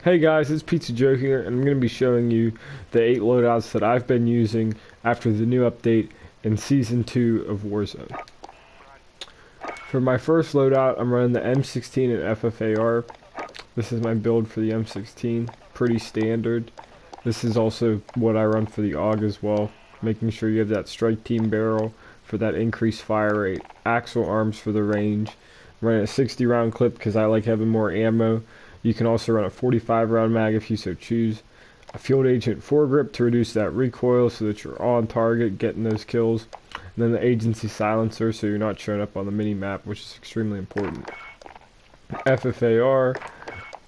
Hey guys, it's Pizza Joe here, and I'm going to be showing you the 8 loadouts that I've been using after the new update in Season 2 of Warzone. For my first loadout, I'm running the M16 and FFAR. This is my build for the M16, pretty standard. This is also what I run for the AUG as well, making sure you have that strike team barrel for that increased fire rate, axle arms for the range. I'm running a 60 round clip because I like having more ammo. You can also run a 45 round mag if you so choose. A field agent foregrip to reduce that recoil so that you're on target getting those kills. And then the agency silencer so you're not showing up on the mini map, which is extremely important. FFAR,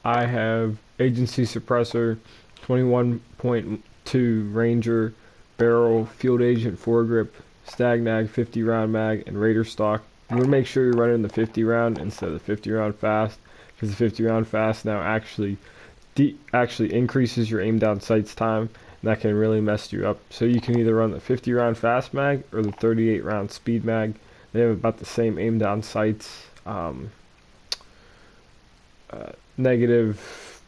I have agency suppressor, 21.2 ranger, barrel, field agent foregrip, stagnag 50 round mag, and raider stock. You want to make sure you're running the 50 round instead of the 50 round fast, because the 50 round fast now actually increases your aim down sights time, and that can really mess you up. So you can either run the 50 round fast mag or the 38 round speed mag. They have about the same aim down sights. Negative,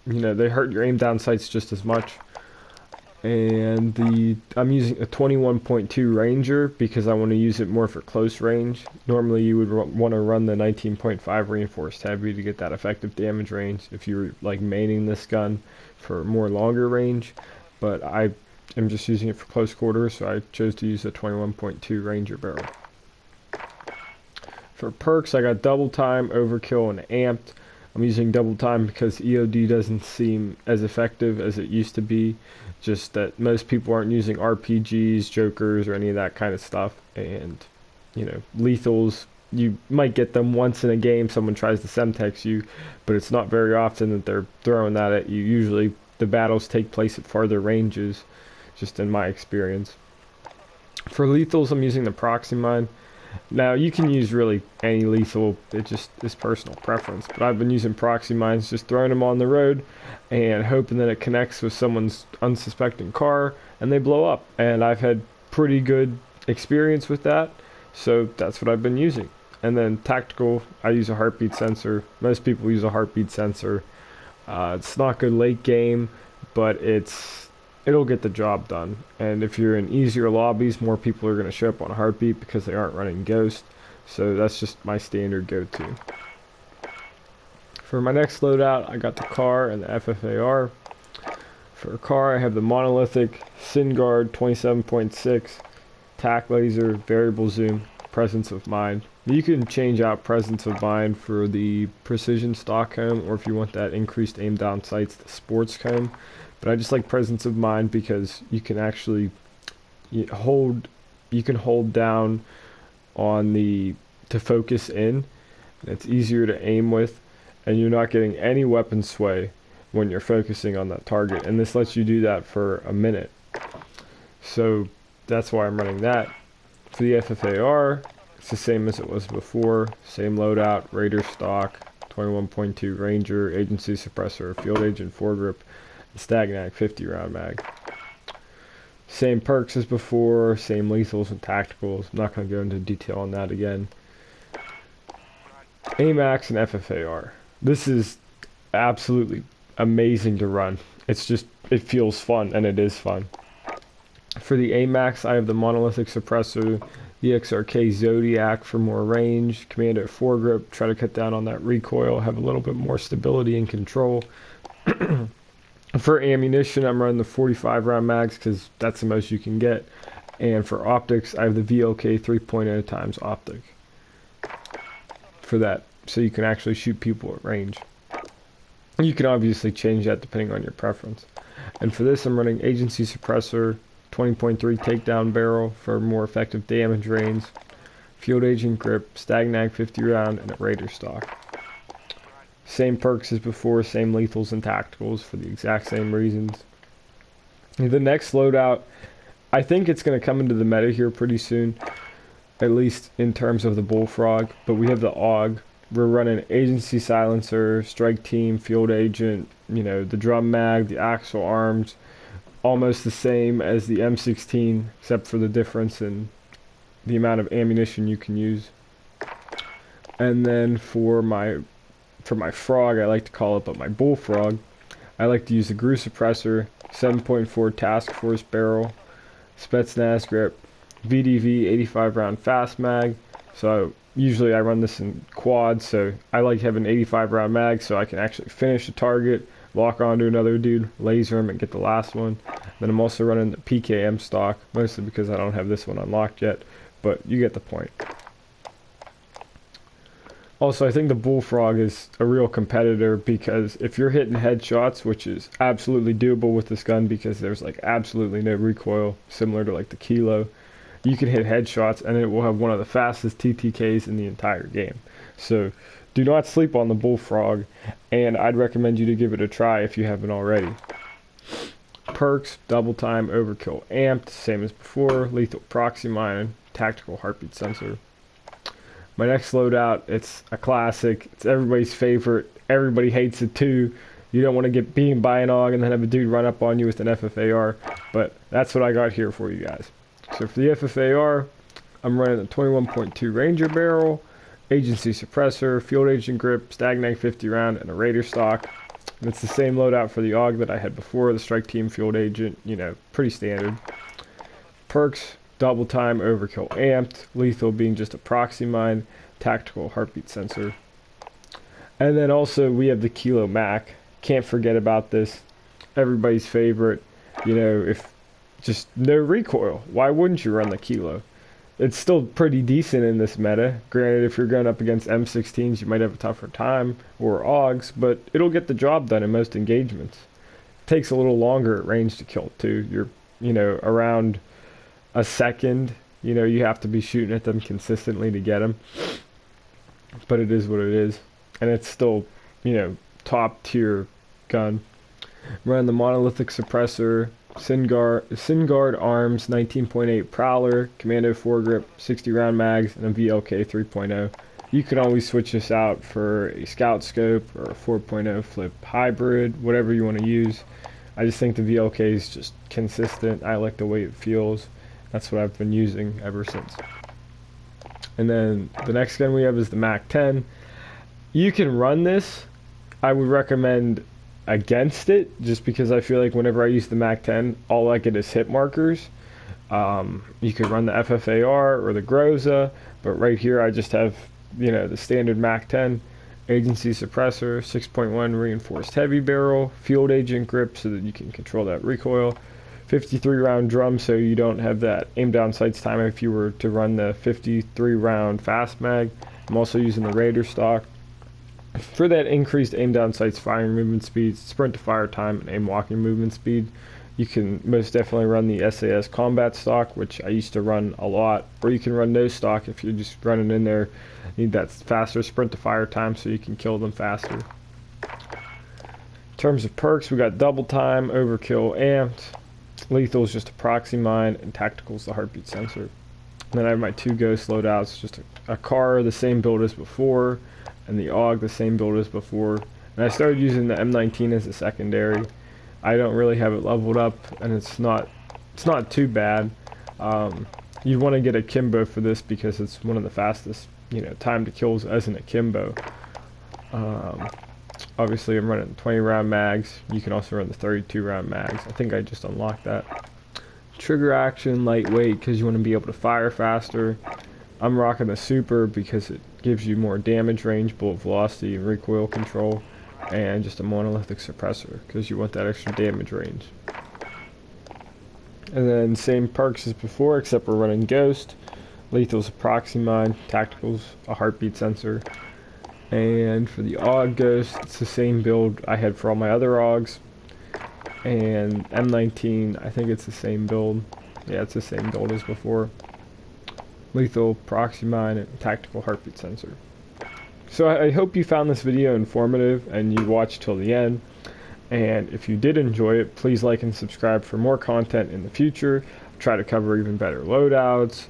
they hurt your aim down sights just as much. And I'm using a 21.2 Ranger because I want to use it more for close range. Normally you would want to run the 19.5 Reinforced Heavy to get that effective damage range if you were like maining this gun for more longer range, but I am just using it for close quarters, so I chose to use the 21.2 Ranger barrel. For perks, I got double time, overkill, and amped. I'm using double time because EOD doesn't seem as effective as it used to be. Just that most people aren't using RPGs, jokers, or any of that kind of stuff. And, lethals, you might get them once in a game. Someone tries to semtex you, but it's not very often that they're throwing that at you. Usually the battles take place at farther ranges, just in my experience. For lethals, I'm using the proxy mine. Now, you can use really any lethal, it just is personal preference, but I've been using proxy mines, just throwing them on the road and hoping that it connects with someone's unsuspecting car and they blow up. And I've had pretty good experience with that, so that's what I've been using. And then tactical, I use a heartbeat sensor. Most people use a heartbeat sensor. It's not good late game, but it'll get the job done. And if you're in easier lobbies, more people are going to show up on a heartbeat because they aren't running Ghost. So that's just my standard go-to. For my next loadout, I got the car and the FFAR. For a car, I have the monolithic SynGuard 27.6, tac laser, variable zoom, presence of mind. You can change out presence of mind for the precision stock home, or if you want that increased aim down sights, the sports home. But I just like presence of mind because you can actually hold down on to focus in, and it's easier to aim with, and you're not getting any weapon sway when you're focusing on that target, and this lets you do that for a minute. So that's why I'm running that. For the FFAR, it's the same as it was before, same loadout, Raider stock, 21.2 Ranger, agency suppressor, field agent foregrip, stagnag 50 round mag. Same perks as before, same lethals and tacticals. I'm not going to go into detail on that again. AMAX and FFAR. This is absolutely amazing to run. It feels fun, and it is fun. For the AMAX, I have the monolithic suppressor, the XRK Zodiac for more range, Commando foregrip, try to cut down on that recoil, have a little bit more stability and control. For ammunition, I'm running the 45 round mags because that's the most you can get. And for optics, I have the VLK 3.0 times optic for that, so you can actually shoot people at range. You can obviously change that depending on your preference. And for this, I'm running agency suppressor, 20.3 takedown barrel for more effective damage range, field agent grip, stagnag 50 round, and a Raider stock. Same perks as before, same lethals and tacticals for the exact same reasons. The next loadout, I think it's going to come into the meta here pretty soon, at least in terms of the Bullfrog, but we have the AUG. We're running agency silencer, strike team, field agent, the drum mag, the axle arms, almost the same as the M16, except for the difference in the amount of ammunition you can use. And then for my frog, I like to call it, but my Bullfrog, I like to use the Grew Suppressor, 7.4 Task Force barrel, Spetsnaz grip, VDV 85 round fast mag. So usually I run this in quad, so I like having 85 round mag so I can actually finish the target, lock onto another dude, laser him, and get the last one. Then I'm also running the PKM stock, mostly because I don't have this one unlocked yet, but you get the point. Also, I think the Bullfrog is a real competitor because if you're hitting headshots, which is absolutely doable with this gun because there's like absolutely no recoil, similar to like the Kilo, you can hit headshots and it will have one of the fastest TTKs in the entire game. So do not sleep on the Bullfrog, and I'd recommend you to give it a try if you haven't already. Perks, double time, overkill amped, same as before, lethal proxy mine, tactical heartbeat sensor. My next loadout, it's a classic, it's everybody's favorite, everybody hates it too. You don't want to get beaten by an AUG and then have a dude run up on you with an FFAR, but that's what I got here for you guys. So for the FFAR, I'm running a 21.2 Ranger barrel, agency suppressor, field agent grip, Stagnag 50 round, and a Raider stock. And it's the same loadout for the AUG that I had before, the strike team field agent, you know, pretty standard. Perks, double time, overkill amped, lethal being just a proxy mine, tactical heartbeat sensor. And then also we have the Kilo Mac. Can't forget about this. Everybody's favorite. You know, if just no recoil, why wouldn't you run the Kilo? It's still pretty decent in this meta. Granted, if you're going up against M16s, you might have a tougher time, or AUGs, but it'll get the job done in most engagements. It takes a little longer at range to kill too. You're, you know, around a second. You know, you have to be shooting at them consistently to get them. But it is what it is. And it's still, you know, top tier gun. Run the monolithic suppressor, Syngard arms, 19.8 Prowler, Commando foregrip, 60 round mags, and a VLK 3.0. You can always switch this out for a scout scope or a 4.0 flip hybrid, whatever you want to use. I just think the VLK is just consistent. I like the way it feels. That's what I've been using ever since. And then the next gun we have is the MAC 10. You can run this. I would recommend against it just because I feel like whenever I use the MAC 10, all I get is hit markers. You could run the FFAR or the Groza, but right here I just have, you know, the standard MAC 10, agency suppressor, 6.1 reinforced heavy barrel, field agent grip so that you can control that recoil, 53 round drum so you don't have that aim down sights time if you were to run the 53 round fast mag. I'm also using the Raider stock for that increased aim down sights firing movement speed, sprint to fire time, and aim walking movement speed. You can most definitely run the SAS combat stock, which I used to run a lot, or you can run no stock if you're just running in there. You need that faster sprint to fire time so you can kill them faster. In terms of perks, we got double time, overkill amped, lethal is just a proxy mine, and tactical is the heartbeat sensor. And then I have my two ghost loadouts, just a car, the same build as before, and the AUG, the same build as before. And I started using the M19 as a secondary. I don't really have it leveled up, and it's not too bad. You want to get a Kimbo for this because it's one of the fastest, you know, time to kills as an akimbo. Obviously I'm running 20 round mags. You can also run the 32 round mags. I think I just unlocked that. Trigger action, lightweight, because you want to be able to fire faster. I'm rocking the super because it gives you more damage range, bullet velocity, and recoil control, and just a monolithic suppressor because you want that extra damage range. And then same perks as before, except we're running Ghost. Lethal's a proxy mine, Tactical's a heartbeat sensor. And for the AUG Ghost, it's the same build I had for all my other AUGs. And M19, I think it's the same build. Yeah, it's the same build as before. Lethal, proxy mine, and tactical heartbeat sensor. So I hope you found this video informative and you watched till the end. And if you did enjoy it, please like and subscribe for more content in the future. I'll try to cover even better loadouts,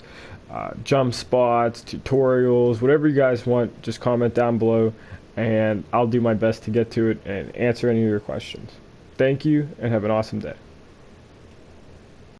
jump spots, tutorials, whatever you guys want, just comment down below and I'll do my best to get to it and answer any of your questions. Thank you and have an awesome day.